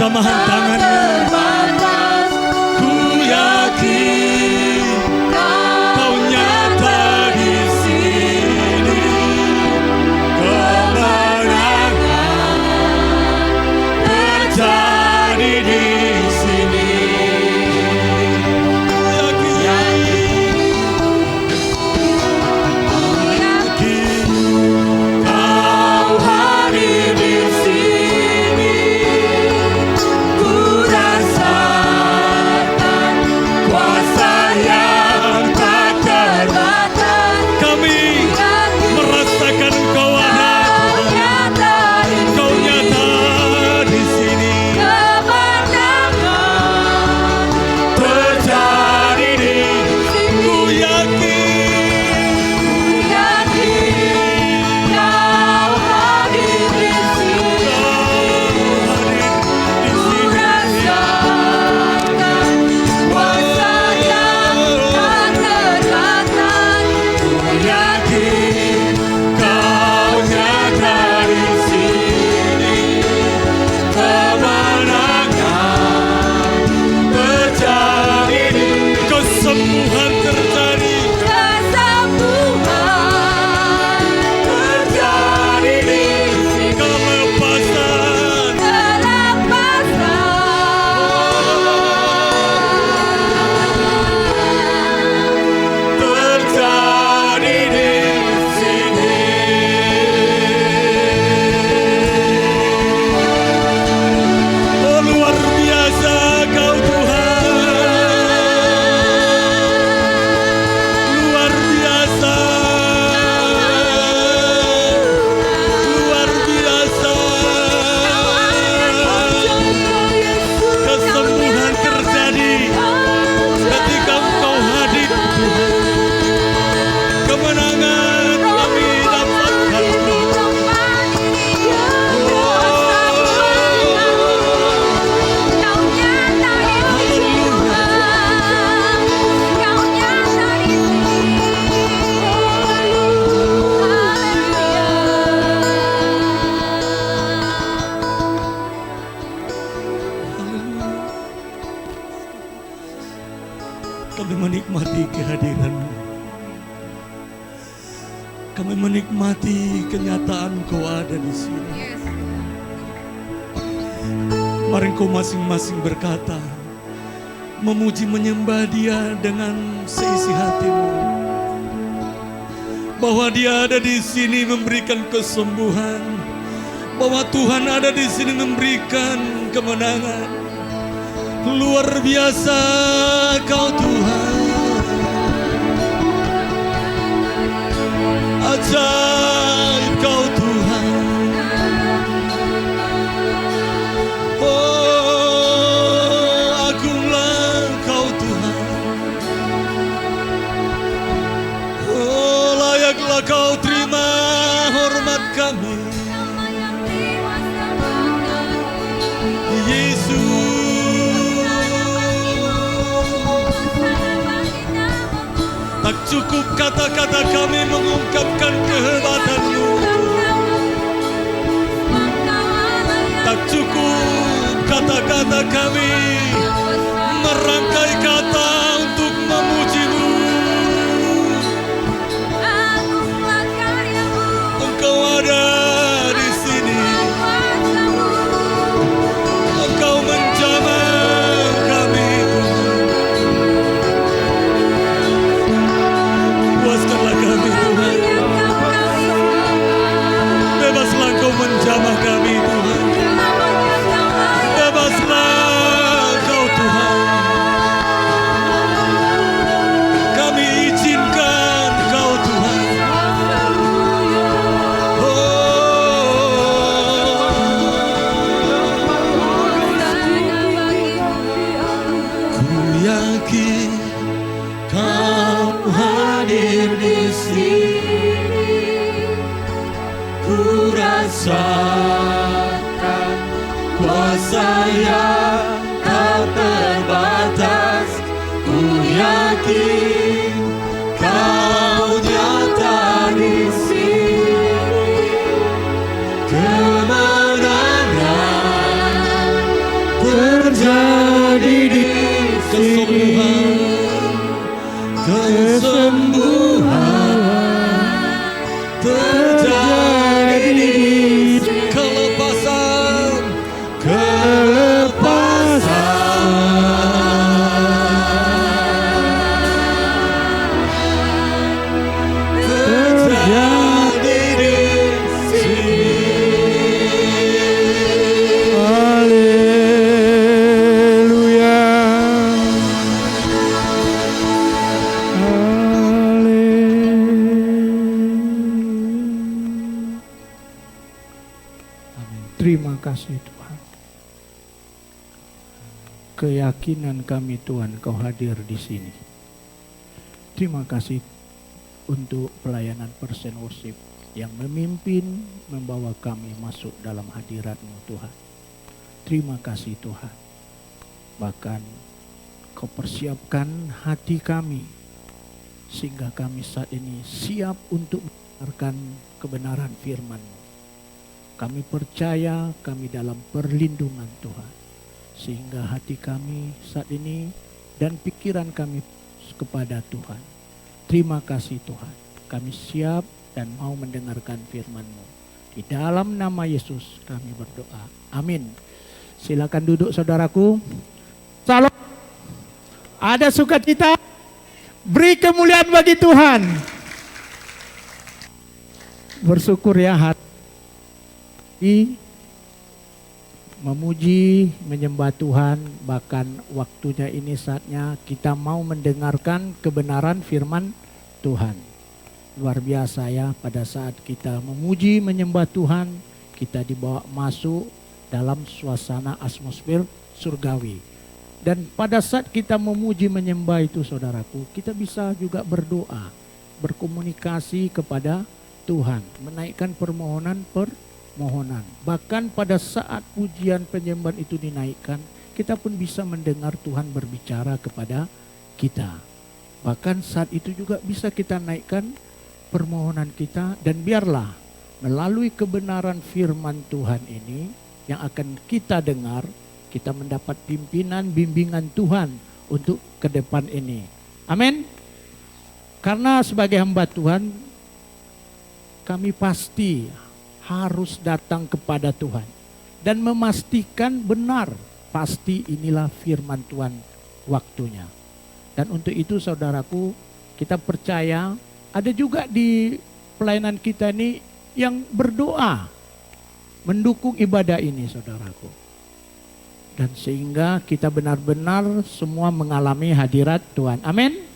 Jamahan tanganmu. Ku yakin Kau nyata di sini. Kemenangan terjadi di sini. Kau hadir di sini. Ku rasakan kuasa yang tak terbatas. Kami merasakan Kau ada, Kau nyata di sini. Kemenangan terjadi di sini. Ku yakin Kau hadir di sini. Ku rasakan kuasa yang tak terbatas. Ku yakin Kau nyata di sini. Kemenangan terjadi di kesembuhan terjadi. Terjadi di sini. Kelepasan terjadi di sini. Oh, luar biasa Kau Tuhan. Luar biasa. Luar biasa. Kesembuhan terjadi ketika Engkau hadir, Tuhan. Kemenangan kami dapatkan, kami menikmati kehadiran-Mu. Kami menikmati kenyataan Kau ada di sini. Mari Kau masing-masing berkata, memuji menyembah Dia dengan seisi hatimu. Bahwa Dia ada di sini memberikan kesembuhan. Bahwa Tuhan ada di sini memberikan kemenangan. Luar biasa Kau Tuhan. Ajaib Kau Tuhan. Oh, agunglah Kau Tuhan. Oh, layaklah Kau terima hormat kami, Yesus. Tak cukup kata-kata kami mengungkapkan kehebatan-Mu. Tak cukup kata-kata kami merangkai kata untuk memuji-Mu. Engkau ada di sini. Engkau menjamah kami, Tuhan. Puaskanlah kami, Tuhan. Bebaslah Engkau menjamah kami, Tuhan. Bebaslah Engkau, Tuhan. Kami izinkan Engkau, Tuhan. Ku yakin Kau hadir di sini. Ku rasakan kuasa yang tak terbatas. Ku yakin Kau nyata di sini. Kemenangan kesembuhan terjadi, kelepasan, terjadi di sini. Haleluya. Terima kasih Tuhan. Keyakinan kami Tuhan Kau hadir di sini. Terima kasih untuk pelayanan Persen Worship yang memimpin membawa kami masuk dalam hadirat-Mu Tuhan. Terima kasih Tuhan. Bahkan Kau persiapkan hati kami sehingga kami saat ini siap untuk mendengarkan kebenaran firman-Mu. Kami percaya kami dalam perlindungan Tuhan. Sehingga hati kami saat ini dan pikiran kami kepada Tuhan. Terima kasih Tuhan. Kami siap dan mau mendengarkan firman-Mu. Di dalam nama Yesus kami berdoa. Amin. Silakan duduk saudaraku. Salam. Ada sukacita. Beri kemuliaan bagi Tuhan. Bersyukur ya hati. Memuji, menyembah Tuhan, bahkan waktunya ini saatnya kita mau mendengarkan kebenaran firman Tuhan. Luar biasa ya, pada saat kita memuji, menyembah Tuhan, kita dibawa masuk dalam suasana atmosfer surgawi. Dan pada saat kita memuji, menyembah itu saudaraku, kita bisa juga berdoa, berkomunikasi kepada Tuhan, menaikkan permohonan Bahkan pada saat pujian penyembahan itu dinaikkan, kita pun bisa mendengar Tuhan berbicara kepada kita. Bahkan saat itu juga bisa kita naikkan permohonan kita, dan biarlah melalui kebenaran firman Tuhan ini yang akan kita dengar, kita mendapat pimpinan, bimbingan Tuhan untuk ke depan ini. Amin. Karena sebagai hamba Tuhan, kami pasti harus datang kepada Tuhan dan memastikan benar pasti inilah firman Tuhan waktunya. Dan untuk itu saudaraku, kita percaya ada juga di pelayanan kita ini yang berdoa mendukung ibadah ini saudaraku. Dan sehingga kita benar-benar semua mengalami hadirat Tuhan. Amin.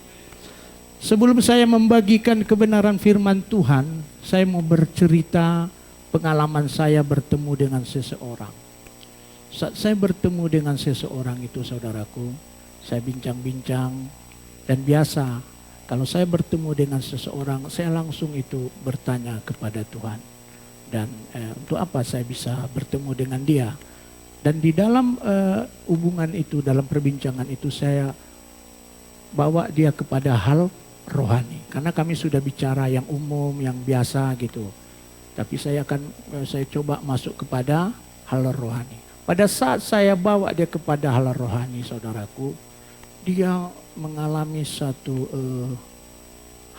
Sebelum saya membagikan kebenaran firman Tuhan, saya mau bercerita pengalaman saya bertemu dengan seseorang. Saat saya bertemu dengan seseorang itu saudaraku, saya bincang-bincang, dan biasa kalau saya bertemu dengan seseorang, saya langsung itu bertanya kepada Tuhan. Dan untuk apa saya bisa bertemu dengan dia. Dan di dalam hubungan itu, dalam perbincangan itu saya bawa dia kepada hal rohani. Karena kami sudah bicara yang umum, yang biasa gitu. Tapi saya coba masuk kepada hal rohani. Pada saat saya bawa dia kepada hal rohani saudaraku, dia mengalami satu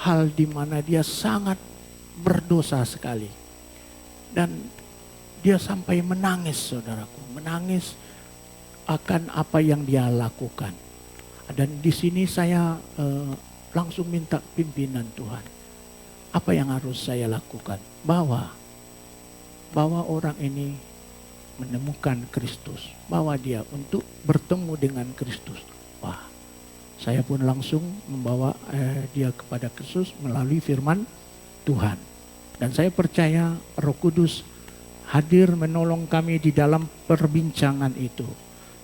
hal di mana dia sangat berdosa sekali. Dan dia sampai menangis saudaraku, menangis akan apa yang dia lakukan. Dan di sini saya langsung minta pimpinan Tuhan. Apa yang harus saya lakukan? Bawa orang ini menemukan Kristus. Bawa dia untuk bertemu dengan Kristus. Wah, saya pun langsung membawa dia kepada Kristus melalui firman Tuhan. Dan saya percaya Roh Kudus hadir menolong kami di dalam perbincangan itu.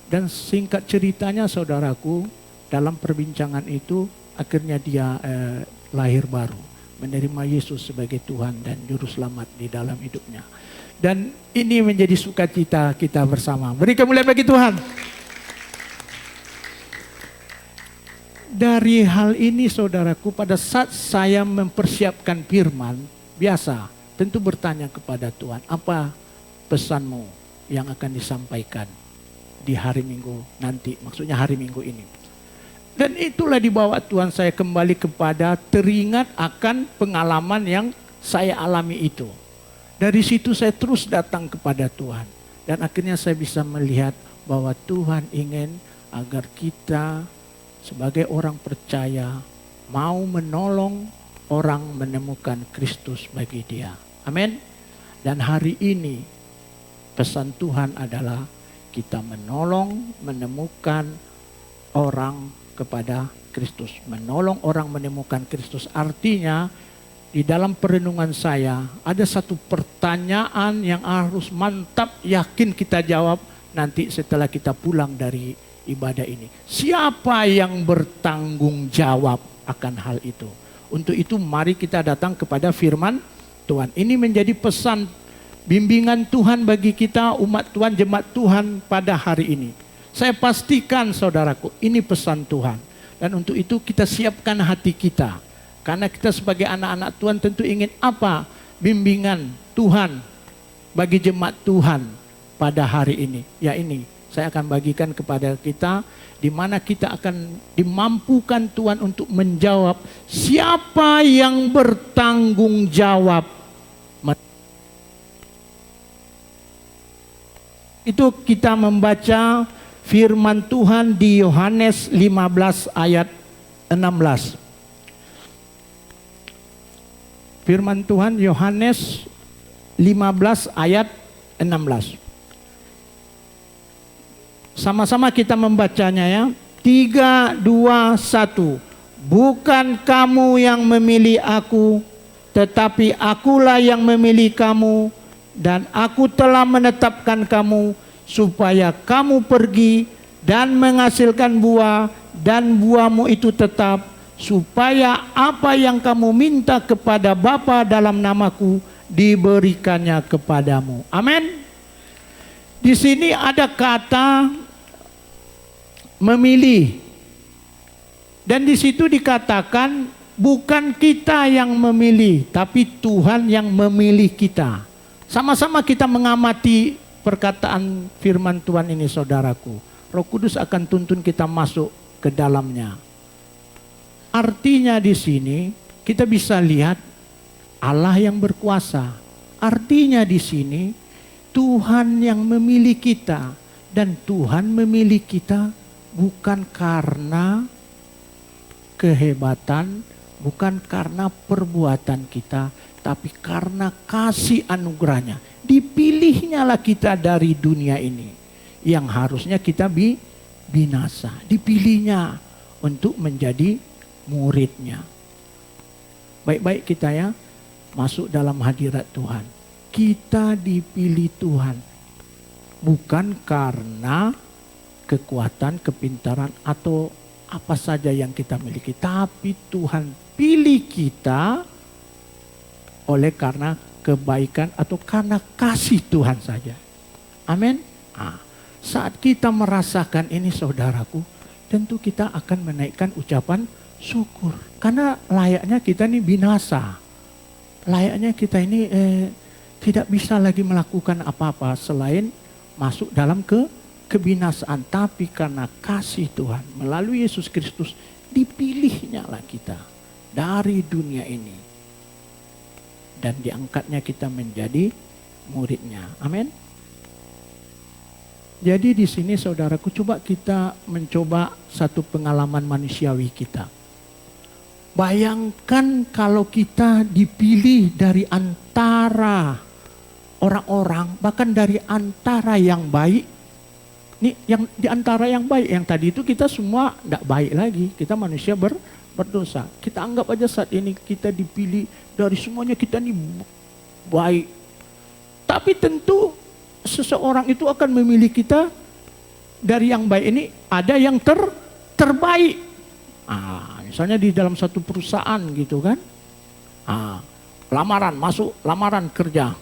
Dan singkat ceritanya saudaraku, dalam perbincangan itu akhirnya dia lahir baru. Menerima Yesus sebagai Tuhan dan Juru Selamat di dalam hidupnya. Dan ini menjadi sukacita kita bersama. Beri kemuliaan bagi Tuhan. Dari hal ini saudaraku, pada saat saya mempersiapkan firman, biasa tentu bertanya kepada Tuhan, apa pesanmu yang akan disampaikan di hari Minggu nanti, maksudnya hari Minggu ini. Dan itulah dibawa Tuhan saya kembali kepada teringat akan pengalaman yang saya alami itu. Dari situ saya terus datang kepada Tuhan. Dan akhirnya saya bisa melihat bahwa Tuhan ingin agar kita sebagai orang percaya mau menolong orang menemukan Kristus bagi dia. Amin. Dan hari ini pesan Tuhan adalah kita menolong menemukan orang kepada Kristus. Menolong orang menemukan Kristus artinya di dalam perenungan saya ada satu pertanyaan yang harus mantap yakin kita jawab nanti setelah kita pulang dari ibadah ini. Siapa yang bertanggung jawab akan hal itu? Untuk itu mari kita datang kepada firman Tuhan. Ini menjadi pesan bimbingan Tuhan bagi kita umat Tuhan, jemaat Tuhan pada hari ini. Saya pastikan saudaraku ini pesan Tuhan. Dan untuk itu kita siapkan hati kita. Karena kita sebagai anak-anak Tuhan tentu ingin apa? Bimbingan Tuhan bagi jemaat Tuhan pada hari ini. Ya ini, saya akan bagikan kepada kita di mana kita akan dimampukan Tuhan untuk menjawab siapa yang bertanggung jawab. Itu kita membaca firman Tuhan di Yohanes 15 ayat 16. Firman Tuhan Yohanes 15 ayat 16. Sama-sama kita membacanya ya. 3, 2, 1. Bukan kamu yang memilih aku, tetapi akulah yang memilih kamu. Dan aku telah menetapkan kamu supaya kamu pergi dan menghasilkan buah. Dan buahmu itu tetap, supaya apa yang kamu minta kepada Bapa dalam namaku diberikannya kepadamu. Amin. Di sini ada kata memilih. Dan di situ dikatakan bukan kita yang memilih, tapi Tuhan yang memilih kita. Sama-sama kita mengamati perkataan firman Tuhan ini saudaraku. Roh Kudus akan tuntun kita masuk ke dalamnya. Artinya di sini kita bisa lihat Allah yang berkuasa. Artinya di sini Tuhan yang memilih kita. Dan Tuhan memilih kita bukan karena kehebatan, bukan karena perbuatan kita, tapi karena kasih anugerahnya. Dipilihnya lah kita dari dunia ini yang harusnya kita binasa. Dipilihnya untuk menjadi muridnya. Baik-baik kita ya masuk dalam hadirat Tuhan. Kita dipilih Tuhan bukan karena kekuatan, kepintaran atau apa saja yang kita miliki, tapi Tuhan pilih kita oleh karena kebaikan atau karena kasih Tuhan saja. Amin. Saat kita merasakan ini saudaraku, tentu kita akan menaikkan ucapan syukur. Karena layaknya kita ini binasa. Layaknya kita ini tidak bisa lagi melakukan apa-apa selain masuk dalam kebinasaan. Tapi karena kasih Tuhan melalui Yesus Kristus dipilihnya lah kita dari dunia ini. Dan diangkatnya kita menjadi muridnya. Amin. Jadi di sini saudaraku coba kita mencoba satu pengalaman manusiawi kita. Bayangkan kalau kita dipilih dari antara orang-orang, bahkan dari antara yang baik. Ini yang di antara yang baik, yang tadi itu kita semua tidak baik lagi. Kita manusia berdosa. Kita anggap aja saat ini kita dipilih dari semuanya kita ini baik. Tapi tentu seseorang itu akan memilih kita dari yang baik ini ada yang terbaik. Misalnya di dalam satu perusahaan gitu kan. Lamaran, masuk lamaran kerja.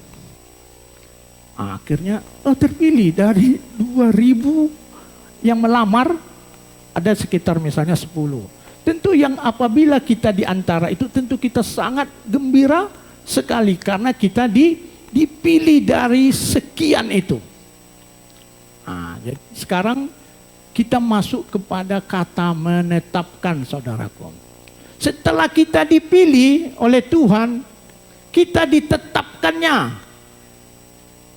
Akhirnya terpilih dari 2.000 yang melamar ada sekitar misalnya 10. Tentu yang apabila kita di antara itu tentu kita sangat gembira sekali karena kita dipilih dari sekian itu. Jadi sekarang kita masuk kepada kata menetapkan, saudaraku. Setelah kita dipilih oleh Tuhan, kita ditetapkannya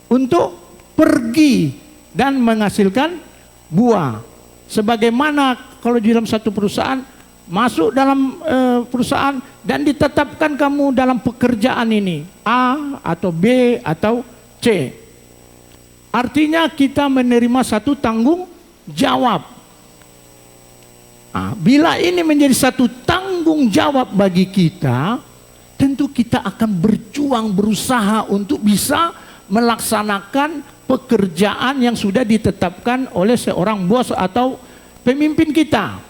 untuk pergi dan menghasilkan buah. Sebagaimana kalau di dalam satu perusahaan, masuk dalam perusahaan dan ditetapkan kamu dalam pekerjaan ini, A atau B atau C. Artinya kita menerima satu tanggung jawab. Nah, bila ini menjadi satu tanggung jawab bagi kita, tentu kita akan berjuang, berusaha untuk bisa melaksanakan pekerjaan yang sudah ditetapkan oleh seorang bos atau pemimpin kita.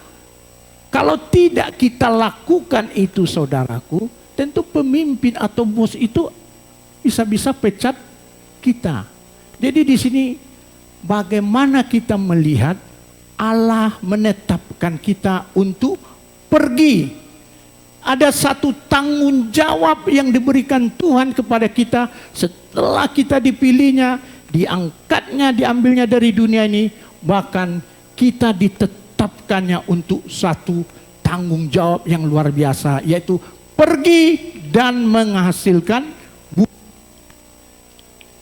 Kalau tidak kita lakukan itu, saudaraku, tentu pemimpin atau bos itu bisa-bisa pecat kita. Jadi di sini bagaimana kita melihat Allah menetapkan kita untuk pergi. Ada satu tanggung jawab yang diberikan Tuhan kepada kita setelah kita dipilihnya, diangkatnya, diambilnya dari dunia ini, bahkan kita ditetapkannya untuk satu tanggung jawab yang luar biasa, yaitu pergi dan menghasilkan buah.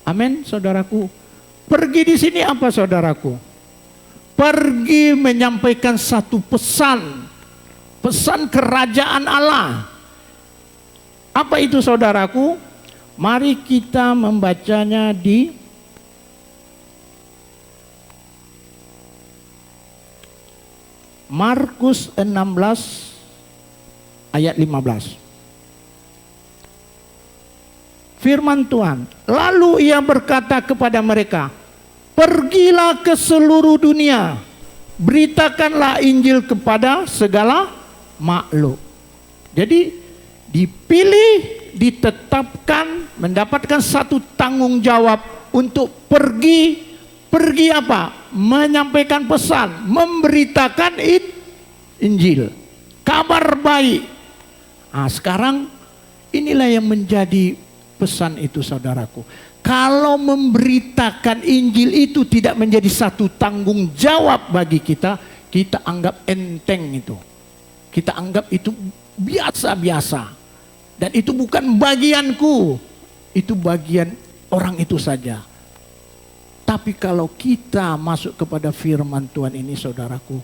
Amin, saudaraku. Pergi di sini apa, saudaraku? Pergi menyampaikan satu pesan, pesan kerajaan Allah. Apa itu, saudaraku? Mari kita membacanya di Markus 16 ayat 15. Firman Tuhan, lalu ia berkata kepada mereka, pergilah ke seluruh dunia, beritakanlah Injil kepada segala makhluk. Jadi dipilih, ditetapkan, mendapatkan satu tanggung jawab untuk pergi. Pergi apa? Menyampaikan pesan, memberitakan Injil, kabar baik. Nah, sekarang inilah yang menjadi pesan itu, saudaraku. Kalau memberitakan Injil itu tidak menjadi satu tanggung jawab bagi kita, kita anggap enteng itu. Kita anggap itu biasa-biasa. Dan itu bukan bagianku, itu bagian orang itu saja. Tapi kalau kita masuk kepada firman Tuhan ini, saudaraku,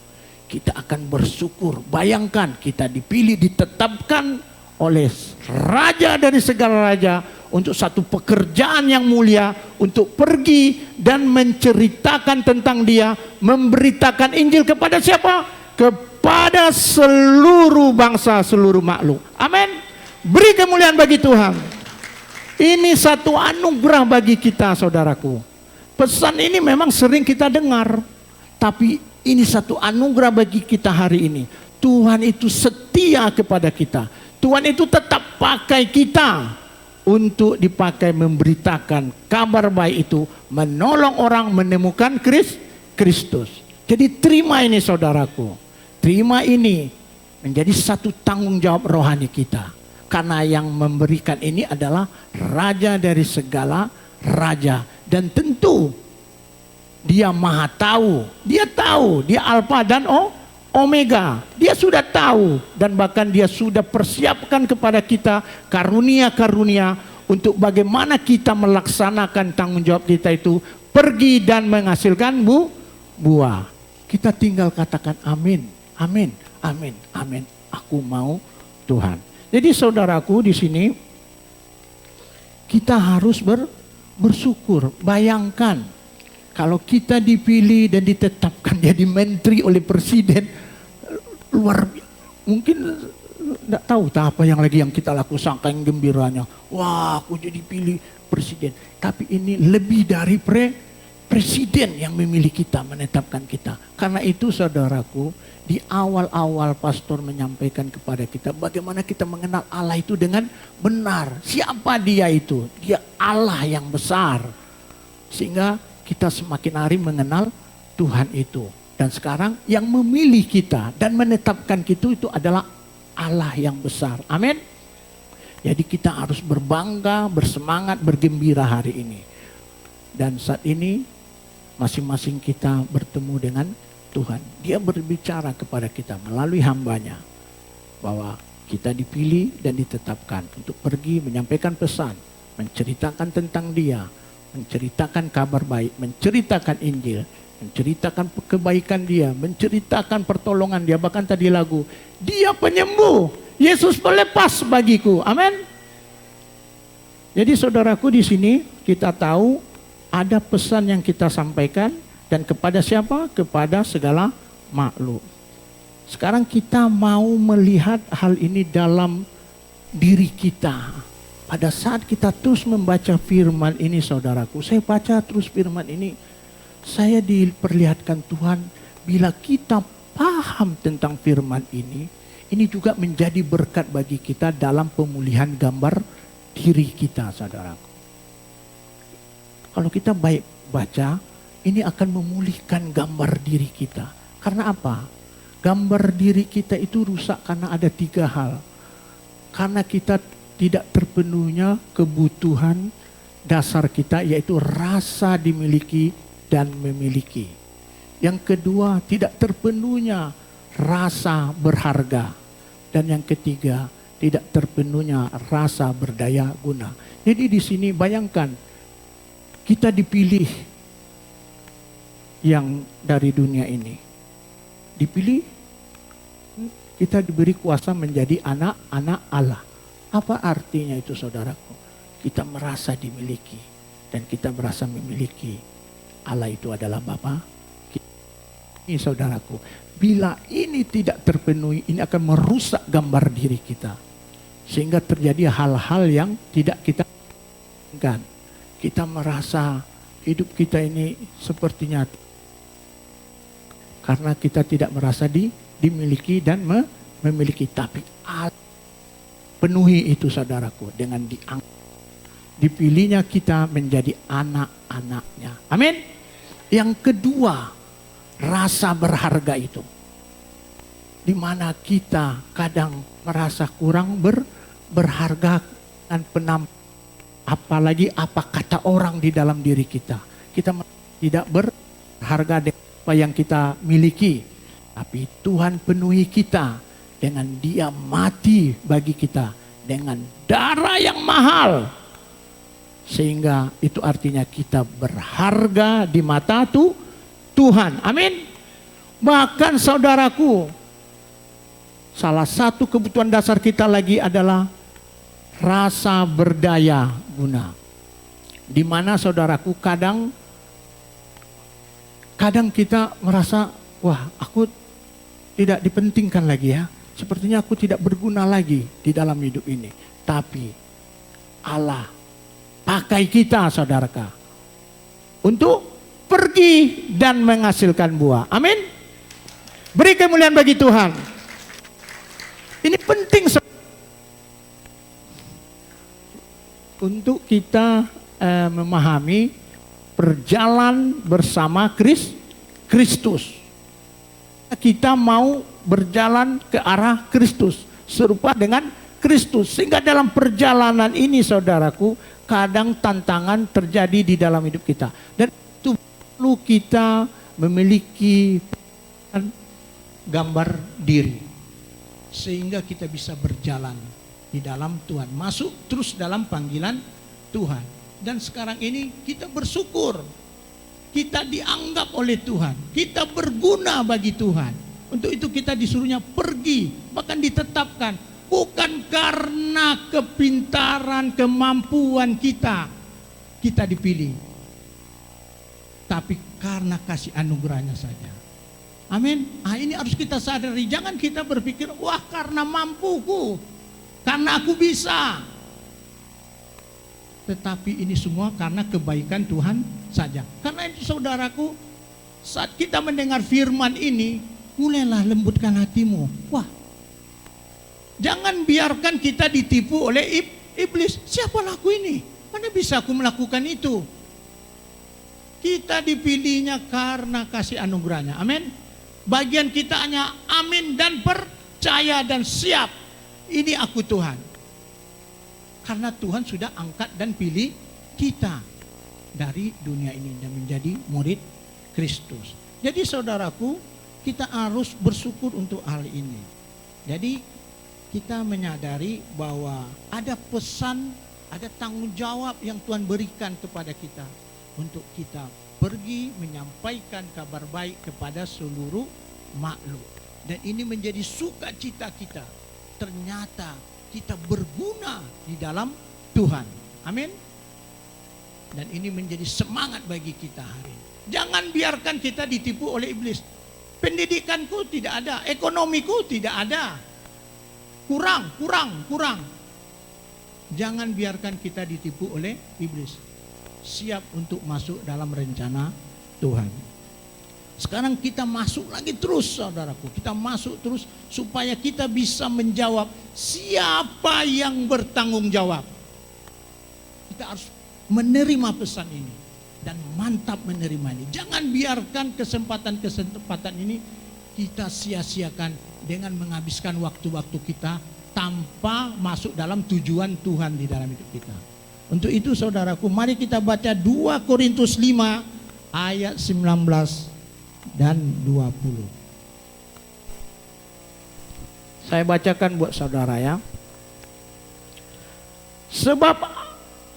kita akan bersyukur. Bayangkan kita dipilih, ditetapkan oleh raja dari segala raja untuk satu pekerjaan yang mulia, untuk pergi dan menceritakan tentang dia, memberitakan Injil kepada siapa? Kepada seluruh bangsa, seluruh makhluk. Amin. Beri kemuliaan bagi Tuhan. Ini satu anugerah bagi kita, saudaraku. Pesan ini memang sering kita dengar, tapi ini satu anugerah bagi kita hari ini. Tuhan itu setia kepada kita. Tuhan itu tetap pakai kita untuk dipakai memberitakan kabar baik itu, menolong orang menemukan Kristus. Jadi terima ini, saudaraku. Terima ini menjadi satu tanggung jawab rohani kita. Karena yang memberikan ini adalah raja dari segala raja. Dan tentu dia maha tahu. Dia tahu, dia Alfa dan Omega. Dia sudah tahu dan bahkan dia sudah persiapkan kepada kita karunia-karunia untuk bagaimana kita melaksanakan tanggung jawab kita itu, pergi dan menghasilkan buah. Kita tinggal katakan amin, amin, amin, amin. Aku mau Tuhan. Jadi saudaraku, di sini kita harus bersyukur. Bayangkan kalau kita dipilih dan ditetapkan jadi menteri oleh presiden, luar biasa. Mungkin tidak tahu apa yang lagi yang kita lakukan, saking gembiranya. Wah, aku jadi pilih presiden. Tapi ini lebih dari presiden yang memilih kita, menetapkan kita. Karena itu, saudaraku, di awal-awal pastor menyampaikan kepada kita bagaimana kita mengenal Allah itu dengan benar. Siapa dia itu? Dia Allah yang besar. Sehingga kita semakin hari mengenal Tuhan itu. Dan sekarang yang memilih kita dan menetapkan kita itu adalah Allah yang besar. Amin. Jadi kita harus berbangga, bersemangat, bergembira hari ini. Dan saat ini masing-masing kita bertemu dengan Tuhan. Dia berbicara kepada kita melalui hambanya bahwa kita dipilih dan ditetapkan untuk pergi menyampaikan pesan, menceritakan tentang Dia, menceritakan kabar baik, menceritakan Injil, menceritakan kebaikan Dia, menceritakan pertolongan Dia. Bahkan tadi lagu, Dia penyembuh, Yesus pelepas bagiku. Amin. Jadi saudaraku, di sini kita tahu ada pesan yang kita sampaikan, dan kepada siapa? Kepada segala makhluk. Sekarang kita mau melihat hal ini dalam diri kita. Pada saat kita terus membaca firman ini saudaraku, saya baca terus firman ini, saya diperlihatkan Tuhan, bila kita paham tentang firman ini juga menjadi berkat bagi kita dalam pemulihan gambar diri kita saudaraku. Kalau kita baik baca, ini akan memulihkan gambar diri kita. Karena apa? Gambar diri kita itu rusak karena ada 3 hal. Karena kita tidak terpenuhnya kebutuhan dasar kita, yaitu rasa dimiliki dan memiliki. Yang kedua, tidak terpenuhnya rasa berharga. Dan yang ketiga, tidak terpenuhnya rasa berdaya guna. Jadi di sini bayangkan, kita dipilih yang dari dunia ini. Dipilih, kita diberi kuasa menjadi anak-anak Allah. Apa artinya itu saudaraku? Kita merasa dimiliki dan kita merasa memiliki. Allah itu adalah Bapa. Ini saudaraku, bila ini tidak terpenuhi, ini akan merusak gambar diri kita. Sehingga terjadi hal-hal yang tidak kita inginkan. Kita merasa hidup kita ini sepertinya karena kita tidak merasa dimiliki dan memiliki. Tapi Allah penuhi itu saudaraku dengan dipilihnya kita menjadi anak-anaknya. Amin. Yang kedua, rasa berharga itu. Di mana kita kadang merasa kurang berharga dan apalagi apa kata orang di dalam diri kita. Kita tidak berharga dengan apa yang kita miliki. Tapi Tuhan penuhi kita dengan Dia mati bagi kita dengan darah yang mahal. Sehingga itu artinya kita berharga di mata Tuhan. Amin. Bahkan saudaraku, salah satu kebutuhan dasar kita lagi adalah rasa berdaya guna. Di mana saudaraku kadang kita merasa, wah aku tidak dipentingkan lagi ya. Sepertinya aku tidak berguna lagi di dalam hidup ini. Tapi Allah pakai kita saudaraku untuk pergi dan menghasilkan buah. Amin. Beri kemuliaan bagi Tuhan. Ini penting untuk kita memahami berjalan bersama Kristus. Kita mau berjalan ke arah Kristus, serupa dengan Kristus. Sehingga dalam perjalanan ini saudaraku, kadang tantangan terjadi di dalam hidup kita. Dan itu perlu kita memiliki gambar diri. Sehingga kita bisa berjalan di dalam Tuhan. Masuk terus dalam panggilan Tuhan. Dan sekarang ini kita bersyukur. Kita dianggap oleh Tuhan. Kita berguna bagi Tuhan. Untuk itu kita disuruhnya pergi. Bahkan ditetapkan. Bukan karena kepintaran, kemampuan kita. Kita dipilih. Tapi karena kasih anugerahnya saja. Amin. Ini harus kita sadari. Jangan kita berpikir, wah karena mampuku. Karena aku bisa. Tetapi ini semua karena kebaikan Tuhan saja. Karena itu saudaraku, saat kita mendengar firman ini, mulailah lembutkan hatimu. Wah, jangan biarkan kita ditipu oleh iblis. Siapalah aku ini? Mana bisa aku melakukan itu? Kita dipilihnya karena kasih anugerahnya. Amin. Bagian kita hanya amin dan percaya dan siap. Ini aku Tuhan. Karena Tuhan sudah angkat dan pilih kita dari dunia ini dan menjadi murid Kristus. Jadi saudaraku, kita harus bersyukur untuk hal ini. Jadi kita menyadari bahwa ada pesan, ada tanggung jawab yang Tuhan berikan kepada kita untuk kita pergi menyampaikan kabar baik kepada seluruh makhluk. Dan ini menjadi sukacita kita. Ternyata kita berguna di dalam Tuhan. Amin. Dan ini menjadi semangat bagi kita hari ini. Jangan biarkan kita ditipu oleh iblis. Pendidikanku tidak ada, ekonomiku tidak ada. Kurang. Jangan biarkan kita ditipu oleh iblis. Siap untuk masuk dalam rencana Tuhan. Sekarang kita masuk lagi terus, saudaraku. Kita masuk terus supaya kita bisa menjawab siapa yang bertanggung jawab. Kita harus menerima pesan ini dan mantap menerima ini. Jangan biarkan kesempatan ini kita sia-siakan dengan menghabiskan waktu-waktu kita tanpa masuk dalam tujuan Tuhan di dalam hidup kita. Untuk itu saudaraku, mari kita baca 2 Korintus 5 ayat 19 dan 20. Saya bacakan buat saudara ya. Sebab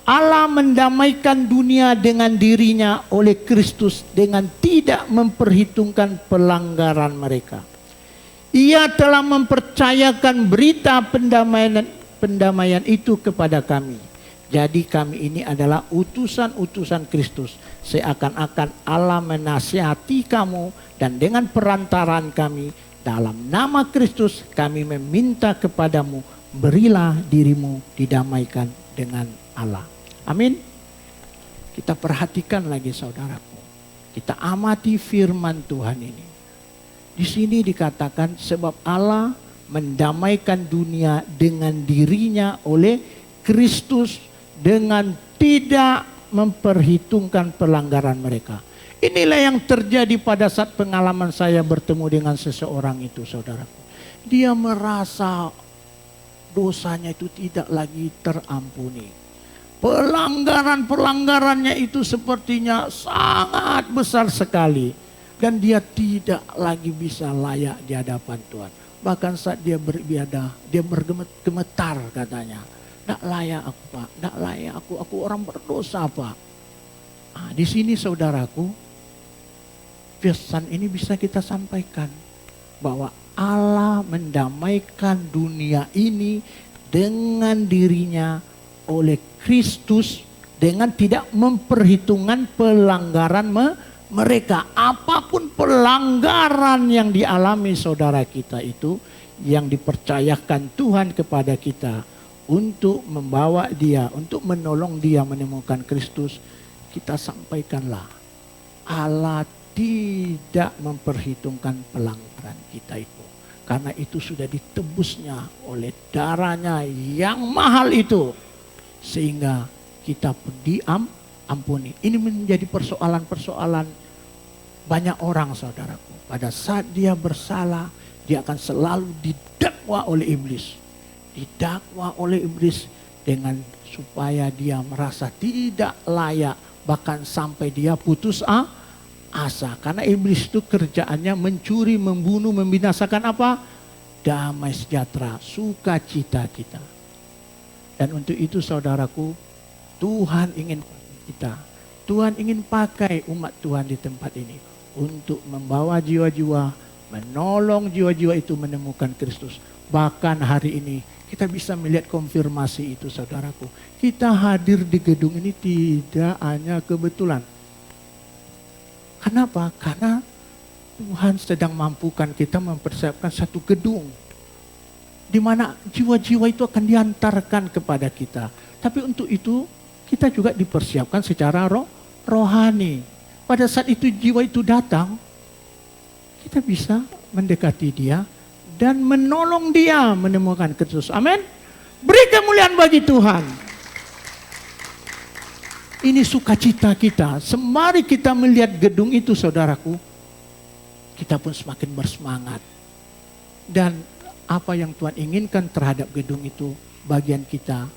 Allah mendamaikan dunia dengan dirinya oleh Kristus dengan tidak memperhitungkan pelanggaran mereka. Ia telah mempercayakan berita pendamaian itu kepada kami. Jadi kami ini adalah utusan-utusan Kristus. Seakan-akan Allah menasihati kamu dan dengan perantaraan kami dalam nama Kristus kami meminta kepadamu, berilah dirimu didamaikan dengan Allah. Amin. Kita perhatikan lagi saudaraku. Kita amati firman Tuhan ini. Di sini dikatakan sebab Allah mendamaikan dunia dengan dirinya oleh Kristus dengan tidak memperhitungkan pelanggaran mereka. Inilah yang terjadi pada saat pengalaman saya bertemu dengan seseorang itu saudaraku. Dia merasa dosanya itu tidak lagi terampuni. Pelanggarannya itu sepertinya sangat besar sekali. Dan dia tidak lagi bisa layak di hadapan Tuhan. Bahkan saat dia beribadah, dia bergemetar katanya. Tidak layak aku Pak, tidak layak aku orang berdosa Pak. Nah, di sini saudaraku, pesan ini bisa kita sampaikan. Bahwa Allah mendamaikan dunia ini dengan dirinya oleh Kristus dengan tidak memperhitungkan pelanggaran mereka. Apapun pelanggaran yang dialami saudara kita itu, yang dipercayakan Tuhan kepada kita untuk membawa dia, untuk menolong dia menemukan Kristus, kita sampaikanlah. Allah tidak memperhitungkan pelanggaran kita itu. Karena itu sudah ditebusnya oleh darahnya yang mahal itu. Sehingga kita pun diampuni. Ini menjadi persoalan-persoalan banyak orang saudaraku. Pada saat dia bersalah, dia akan selalu didakwa oleh iblis. Didakwa oleh iblis dengan supaya dia merasa tidak layak. Bahkan sampai dia putus asa. Karena iblis itu kerjaannya mencuri, membunuh, membinasakan apa? Damai sejahtera, sukacita kita. Dan untuk itu saudaraku, Tuhan ingin kita. Tuhan ingin pakai umat Tuhan di tempat ini. Untuk membawa jiwa-jiwa, menolong jiwa-jiwa itu menemukan Kristus. Bahkan hari ini kita bisa melihat konfirmasi itu saudaraku. Kita hadir di gedung ini tidak hanya kebetulan. Kenapa? Karena Tuhan sedang mampukan kita mempersiapkan satu gedung. Di mana jiwa-jiwa itu akan diantarkan kepada kita. Tapi untuk itu kita juga dipersiapkan secara rohani. Pada saat itu jiwa itu datang, kita bisa mendekati dia dan menolong dia menemukan Kristus. Amin. Beri kemuliaan bagi Tuhan. Ini sukacita kita. Sembari kita melihat gedung itu saudaraku, kita pun semakin bersemangat. Dan apa yang Tuhan inginkan terhadap gedung itu, bagian kita,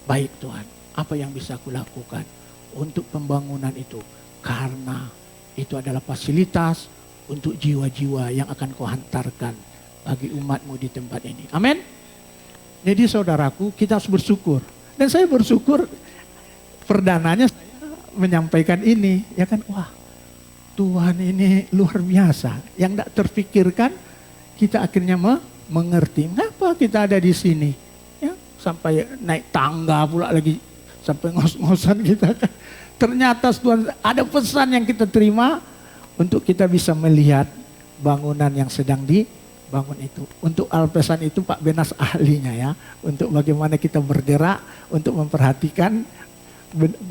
baik Tuhan, apa yang bisa aku lakukan untuk pembangunan itu. Karena itu adalah fasilitas untuk jiwa-jiwa yang akan kau hantarkan bagi umatmu di tempat ini. Amin. Jadi saudaraku, kita harus bersyukur. Dan saya bersyukur perdananya saya menyampaikan ini. Ya kan, wah Tuhan ini luar biasa. Yang tidak terpikirkan kita akhirnya mengerti. Kenapa kita ada di sini? Ya, sampai naik tangga pula lagi. Sampai ngos-ngosan kita kan. Ternyata Tuhan ada pesan yang kita terima untuk kita bisa melihat bangunan yang sedang dibangun itu. Untuk Alpesan itu Pak Benas ahlinya ya. Untuk bagaimana kita bergerak untuk memperhatikan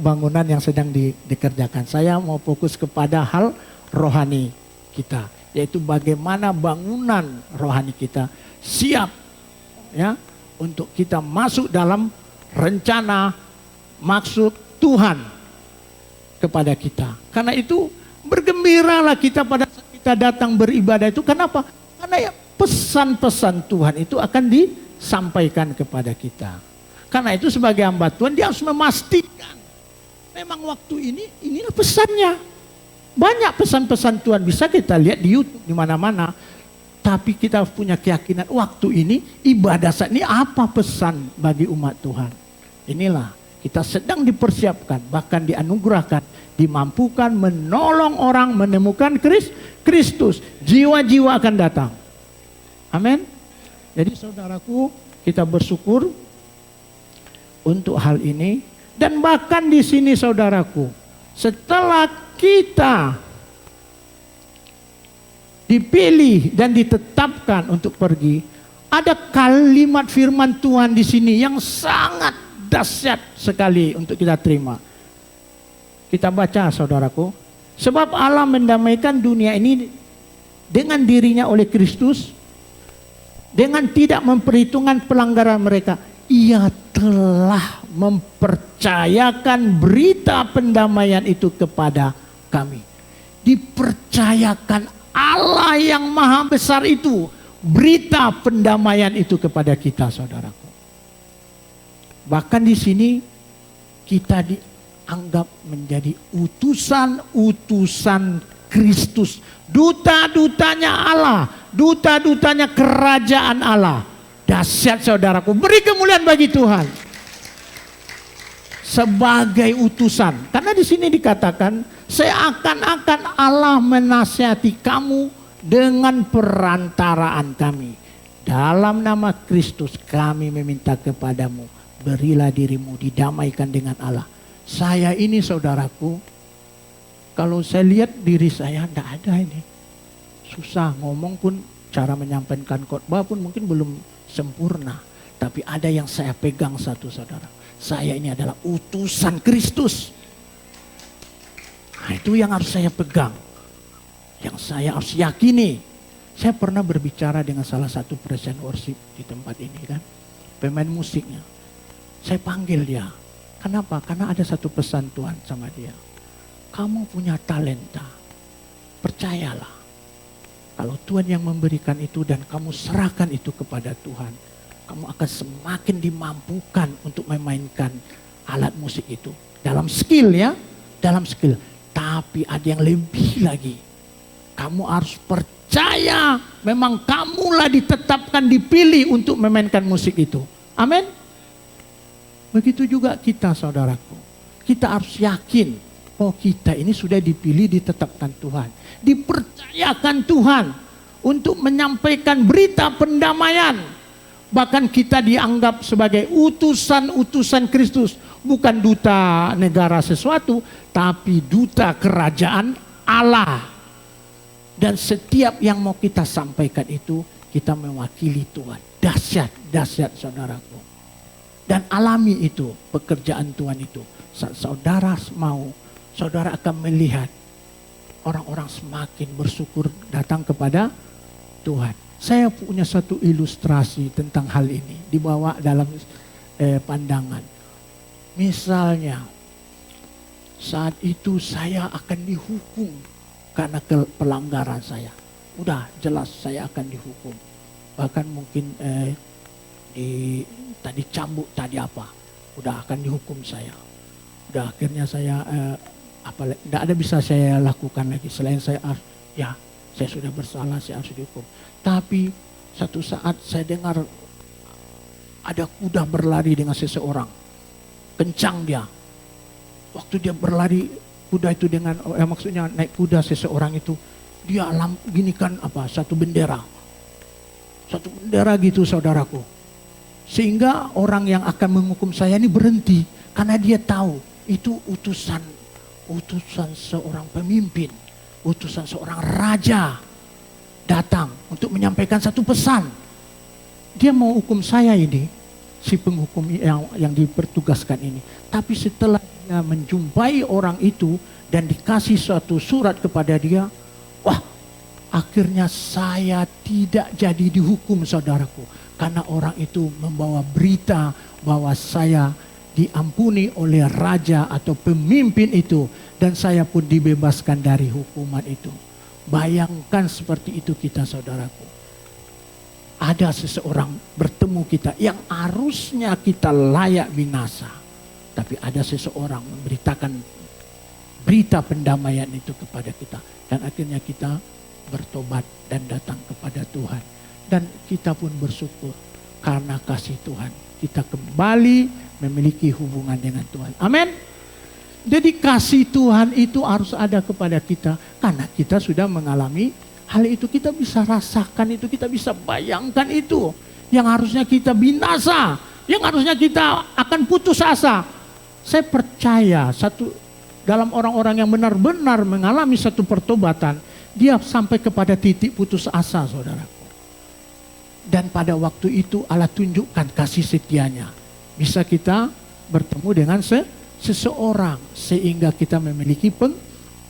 bangunan yang sedang dikerjakan. Saya mau fokus kepada hal rohani kita. Yaitu bagaimana bangunan rohani kita siap ya untuk kita masuk dalam rencana maksud Tuhan kepada kita. Karena itu bergembiralah kita pada saat kita datang beribadah itu. Kenapa? Karena ya pesan-pesan Tuhan itu akan disampaikan kepada kita. Karena itu sebagai hamba Tuhan dia harus memastikan memang waktu ini inilah pesannya. Banyak pesan-pesan Tuhan bisa kita lihat di YouTube di mana-mana. Tapi kita punya keyakinan waktu ini ibadah saat ini apa pesan bagi umat Tuhan. Inilah kita sedang dipersiapkan, bahkan dianugerahkan, dimampukan menolong orang menemukan Kristus. Jiwa-jiwa akan datang. Amin. Jadi saudaraku, kita bersyukur untuk hal ini. Dan bahkan di sini saudaraku, setelah kita dipilih dan ditetapkan untuk pergi, ada kalimat firman Tuhan di sini yang sangat dahsyat sekali untuk kita terima. Kita baca saudaraku. Sebab Allah mendamaikan dunia ini dengan dirinya oleh Kristus, dengan tidak memperhitungkan pelanggaran mereka. Ia telah mempercayakan berita pendamaian itu kepada kami. Dipercayakan Allah yang maha besar itu, berita pendamaian itu kepada kita saudaraku. Bahkan di sini kita dianggap menjadi utusan-utusan Kristus. Duta-dutanya Allah. Duta-dutanya kerajaan Allah. Dahsyat saudaraku. Beri kemuliaan bagi Tuhan. Sebagai utusan. Karena di sini dikatakan seakan-akan Allah menasihati kamu dengan perantaraan kami. Dalam nama Kristus kami meminta kepadamu, berilah dirimu didamaikan dengan Allah. Saya ini saudaraku, kalau saya lihat diri saya tidak ada ini. Susah ngomong pun, cara menyampaikan khotbah pun mungkin belum sempurna. Tapi ada yang saya pegang satu saudara. Saya ini adalah utusan Kristus. Nah, itu yang harus saya pegang. Yang saya harus yakini. Saya pernah berbicara dengan salah satu presiden worship di tempat ini kan. Pemain musiknya. Saya panggil dia. Kenapa? Karena ada satu pesan Tuhan sama dia. Kamu punya talenta. Percayalah. Kalau Tuhan yang memberikan itu dan kamu serahkan itu kepada Tuhan. Kamu akan semakin dimampukan untuk memainkan alat musik itu. Dalam skill ya. Dalam skill. Tapi ada yang lebih lagi. Kamu harus percaya. Memang kamulah ditetapkan, dipilih untuk memainkan musik itu. Amin. Begitu juga kita saudaraku. Kita harus yakin bahwa kita ini sudah dipilih, ditetapkan Tuhan. Dipercayakan Tuhan untuk menyampaikan berita pendamaian. Bahkan kita dianggap sebagai utusan-utusan Kristus. Bukan duta negara sesuatu, tapi duta kerajaan Allah. Dan setiap yang mau kita sampaikan itu, kita mewakili Tuhan. Dahsyat, dahsyat saudaraku. Dan alami itu, pekerjaan Tuhan itu. Saat saudara mau, saudara akan melihat orang-orang semakin bersyukur datang kepada Tuhan. Saya punya satu ilustrasi tentang hal ini, dibawa dalam pandangan. Misalnya, saat itu saya akan dihukum karena pelanggaran saya. Udah jelas saya akan dihukum. Bahkan mungkin tadi cambuk, tadi apa. Udah akan dihukum saya. Udah akhirnya saya tidak ada bisa saya lakukan lagi. Selain saya saya sudah bersalah, saya harus dihukum. Tapi satu saat saya dengar ada kuda berlari dengan seseorang. Kencang dia. Waktu dia berlari, kuda itu dengan, maksudnya naik kuda seseorang itu, dia ginikan satu bendera. Satu bendera gitu saudaraku. Sehingga orang yang akan menghukum saya ini berhenti. Karena dia tahu itu utusan seorang pemimpin. Utusan seorang raja datang untuk menyampaikan satu pesan. Dia mau hukum saya ini, si penghukum yang dipertugaskan ini. Tapi setelah dia menjumpai orang itu dan dikasih suatu surat kepada dia, wah, akhirnya saya tidak jadi dihukum saudaraku. Karena orang itu membawa berita bahwa saya diampuni oleh raja atau pemimpin itu. Dan saya pun dibebaskan dari hukuman itu. Bayangkan seperti itu kita saudaraku. Ada seseorang bertemu kita yang harusnya kita layak binasa. Tapi ada seseorang memberitakan berita pendamaian itu kepada kita. Dan akhirnya kita bertobat dan datang kepada Tuhan. Dan kita pun bersyukur karena kasih Tuhan. Kita kembali memiliki hubungan dengan Tuhan. Amin. Jadi kasih Tuhan itu harus ada kepada kita. Karena kita sudah mengalami hal itu. Kita bisa rasakan itu. Kita bisa bayangkan itu. Yang harusnya kita binasa. Yang harusnya kita akan putus asa. Saya percaya dalam orang-orang yang benar-benar mengalami satu pertobatan. Dia sampai kepada titik putus asa saudaraku. Dan pada waktu itu Allah tunjukkan kasih setianya. Bisa kita bertemu dengan seseorang sehingga kita memiliki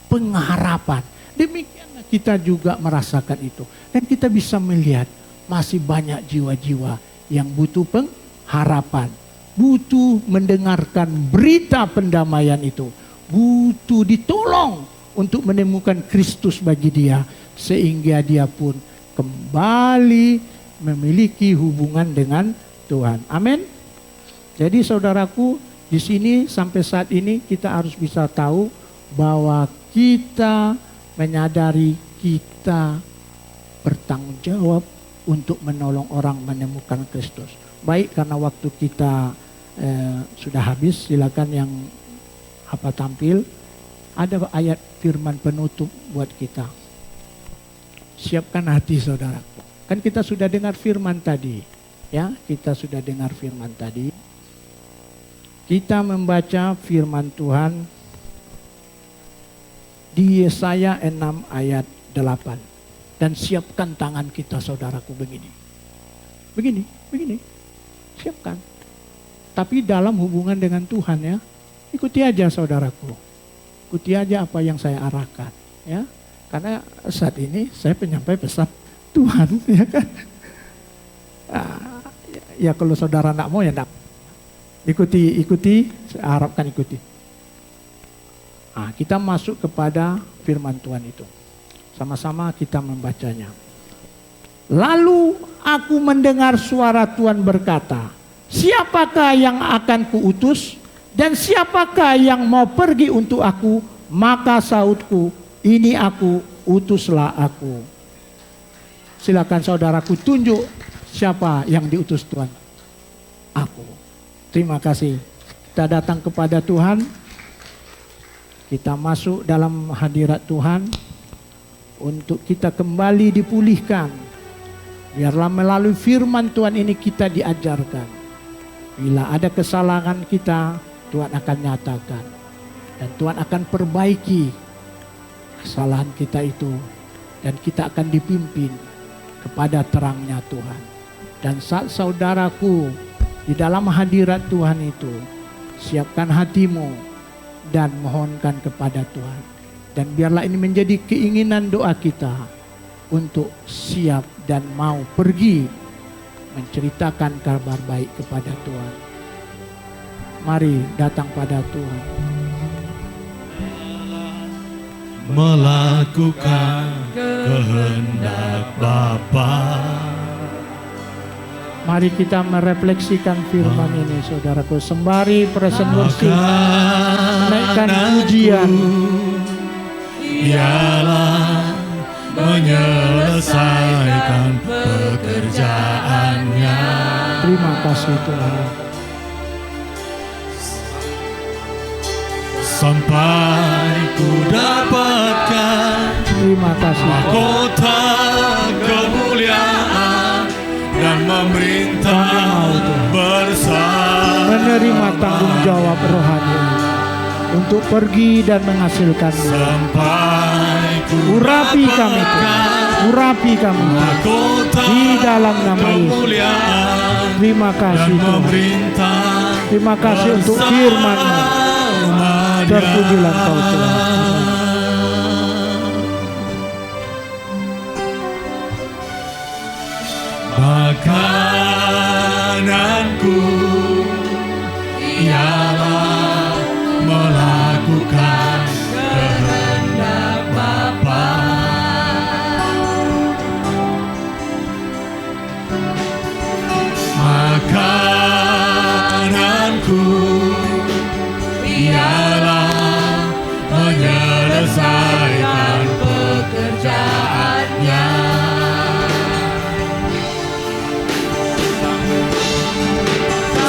pengharapan. Demikianlah kita juga merasakan itu. Dan kita bisa melihat masih banyak jiwa-jiwa yang butuh pengharapan. Butuh mendengarkan berita pendamaian itu. Butuh ditolong untuk menemukan Kristus bagi dia. Sehingga dia pun kembali memiliki hubungan dengan Tuhan. Amin. Jadi saudaraku, di sini sampai saat ini kita harus bisa tahu bahwa kita menyadari kita bertanggung jawab untuk menolong orang menemukan Kristus. Baik, karena waktu kita sudah habis, silakan yang tampil. Ada ayat firman penutup buat kita. Siapkan hati saudaraku. Kan kita sudah dengar firman tadi. Ya, kita sudah dengar firman tadi. Kita membaca firman Tuhan di Yesaya 6 ayat 8. Dan siapkan tangan kita saudaraku begini. Begini. Siapkan. Tapi dalam hubungan dengan Tuhan ya. Ikuti aja saudaraku. Ikuti aja apa yang saya arahkan. Ya. Karena saat ini saya penyampai pesan Tuhan. Ya kan. Ya kalau saudara nak mau ya nak. Ikuti, saya harapkan ikuti. Kita masuk kepada firman Tuhan itu. Sama-sama kita membacanya. Lalu aku mendengar suara Tuhan berkata, siapakah yang akan kuutus dan siapakah yang mau pergi untuk aku? Maka sautku, ini aku, utuslah aku. Silakan saudaraku tunjuk siapa yang diutus Tuhan. Aku. Terima kasih. Kita datang kepada Tuhan. Kita masuk dalam hadirat Tuhan. Untuk kita kembali dipulihkan. Biarlah melalui firman Tuhan ini kita diajarkan. Bila ada kesalahan kita, Tuhan akan nyatakan. Dan Tuhan akan perbaiki kesalahan kita itu. Dan kita akan dipimpin kepada terangnya Tuhan. Dan saat saudaraku di dalam hadirat Tuhan itu, siapkan hatimu dan mohonkan kepada Tuhan. Dan biarlah ini menjadi keinginan doa kita untuk siap dan mau pergi menceritakan kabar baik kepada Tuhan. Mari datang pada Tuhan. Melakukan kehendak Bapa. Mari kita merefleksikan firman ini saudaraku. Sembari present worship, naikkan pujian. Ialah menyelesaikan pekerjaannya. Terima kasih Tuhan. Sampai ku dapatkan Terima kasih Tuhan. mahkota kemuliaan dan memerintah bersama. Menerima tanggung jawab rohani untuk pergi dan menghasilkan. Sampai ku Urapi kami Tuhan. Urapi kami mahkota di dalam nama Yesus. kemuliaan Terima dan kasih Tuhan. memerintah. Terima kasih untuk firman-Mu. Terpujilah Engkau Tuhan. Makananku ialah melakukan kehendak Bapa. Makananku ialah menyelesaikan pekerjaannya.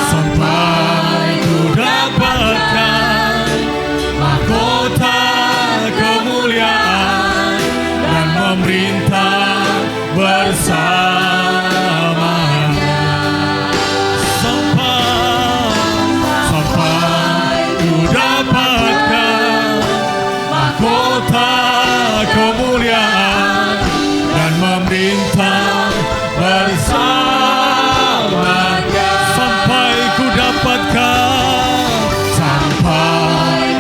Sampai ku dapatkan mahkota kemuliaan dan memerintah bersamanya. Sampai ku dapatkan mahkota kemuliaan dan memerintah bersamanya. Sampai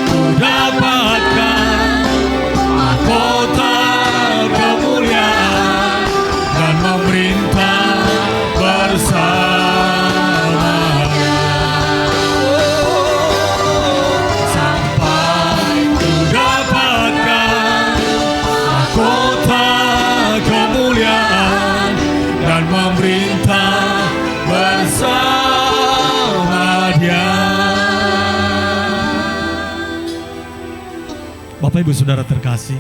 ku dapatkan mahkota kemuliaan dan memerintah bersamanya. Sampai ku dapatkan mahkota kemuliaan dan memerintah bersama Dia. Bapak Ibu Saudara terkasih,